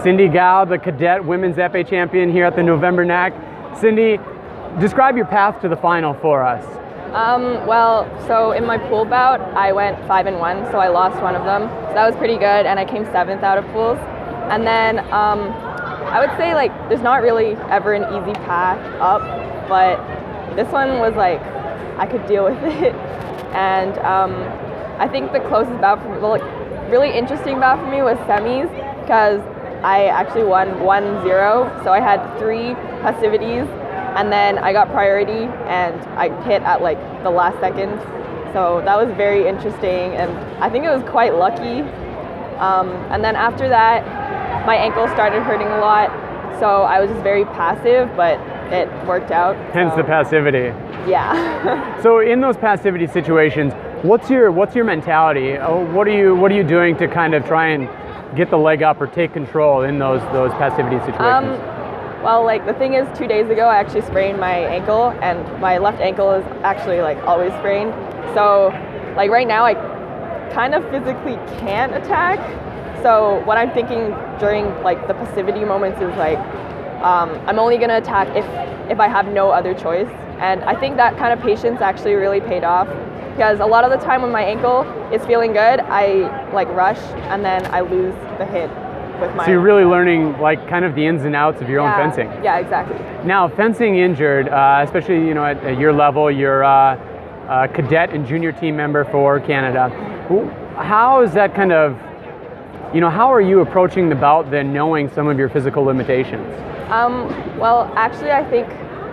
Cindy Gao, the cadet women's FA champion here at the November NAC. Cindy, describe your path to the final for us. Well, so in my pool bout, I went 5-1, so I lost one of them. So that was pretty good, and I came 7th out of pools. And then I would say like there's not really ever an easy path up, but this one was like I could deal with it. And I think the closest bout for me, like really interesting bout for me was semis, because I actually won 1-0, so I had 3 passivities, and then I got priority and I hit at like the last second. So that was very interesting, and I think it was quite lucky. And then after that, my ankle started hurting a lot, so I was just very passive, but it worked out. Hence the passivity. Yeah. So in those passivity situations, what's your mentality? What are you doing to kind of try and get the leg up or take control in those passivity situations? Well, like the thing is, 2 days ago I actually sprained my ankle, and my left ankle is actually like always sprained. So like right now I kind of physically can't attack. So what I'm thinking during like the passivity moments is like I'm only gonna attack if I have no other choice. And I think that kind of patience actually really paid off, because a lot of the time when my ankle is feeling good, I like rush and then I lose the hit with my. So you're really learning like kind of the ins and outs of your own fencing. Yeah, exactly. Now, fencing injured, especially at your level, you're a cadet and junior team member for Canada. How is that kind of, how are you approaching the bout then, knowing some of your physical limitations? Well, actually, I think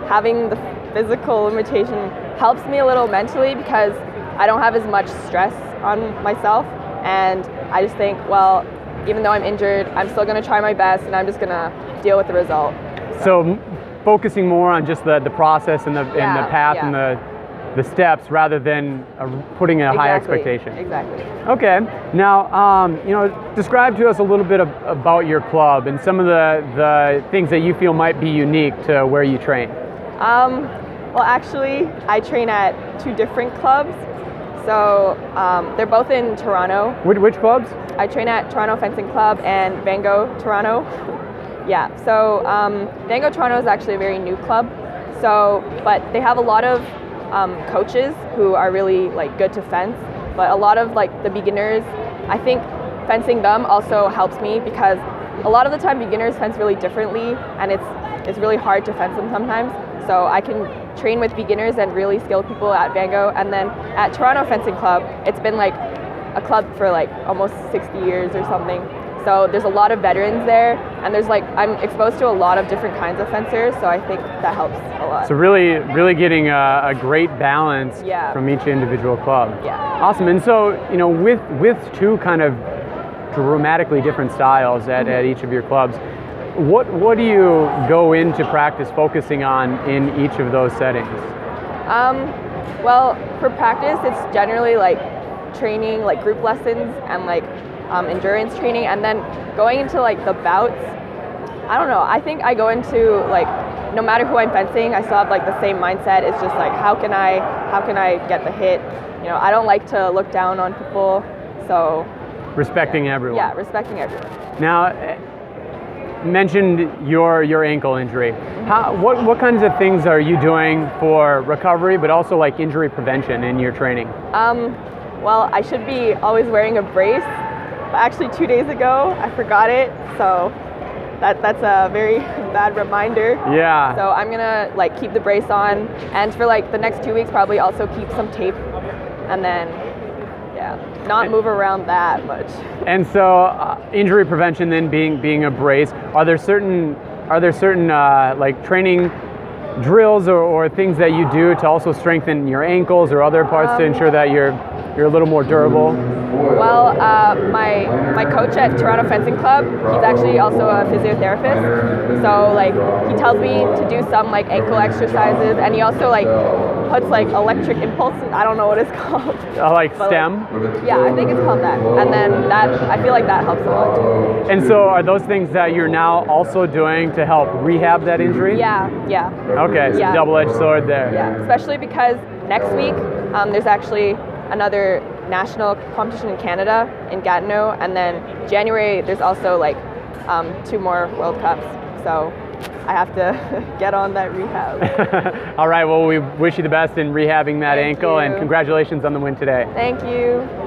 having the physical limitation helps me a little mentally, because I don't have as much stress on myself, and I just think, well, even though I'm injured, I'm still going to try my best, and I'm just going to deal with the result. So focusing more on just the process and the path and the steps, rather than putting a high expectation. Exactly. Okay. Now, describe to us a little bit about your club and some of the things that you feel might be unique to where you train. Well, actually, I train at 2 different clubs. So they're both in Toronto. Which clubs? I train at Toronto Fencing Club and Van Gogh Toronto. Yeah, so Van Gogh Toronto is actually a very new club. So, but they have a lot of coaches who are really like good to fence. But a lot of like the beginners, I think fencing them also helps me, because a lot of the time beginners fence really differently, and it's really hard to fence them sometimes. So I can train with beginners and really skilled people at Van Gogh. And then at Toronto Fencing Club, it's been like a club for like almost 60 years or something. So there's a lot of veterans there, and there's like, I'm exposed to a lot of different kinds of fencers, so I think that helps a lot. So really getting a great balance from each individual club. Yeah. Awesome. And so, with 2 kind of dramatically different styles at each of your clubs, what do you go into practice focusing on in each of those settings? Well, for practice, it's generally like training, like group lessons and like endurance training, and then going into like the bouts, I don't know, I think I go into like, no matter who I'm fencing, I still have like the same mindset. It's just like, how can I get the hit? I don't like to look down on people, so. Respecting everyone. Yeah, respecting everyone. Now, mentioned your ankle injury. What kinds of things are you doing for recovery, but also like injury prevention in your training? Well, I should be always wearing a brace, but actually 2 days ago I forgot it, so that's a very bad reminder. Yeah. So I'm gonna like keep the brace on, and for like the next 2 weeks probably also keep some tape, and then not move around that much. And so injury prevention then being a brace, are there certain like training drills or things that you do to also strengthen your ankles or other parts to ensure that you're a little more durable? Well, my coach at Toronto Fencing Club, he's actually also a physiotherapist. So like he tells me to do some like ankle exercises, and he also like puts like electric impulses. I don't know what it's called. Like stem? Yeah, I think it's called that. And then I feel like that helps a lot too. And so are those things that you're now also doing to help rehab that injury? Yeah. Okay, so double-edged sword there. Yeah, especially because next week there's actually another national competition in Canada in Gatineau, and then January there's also like 2 more World Cups. So I have to get on that rehab. All right, well, we wish you the best in rehabbing that Thank ankle, and you. congratulations on the win today. Thank you.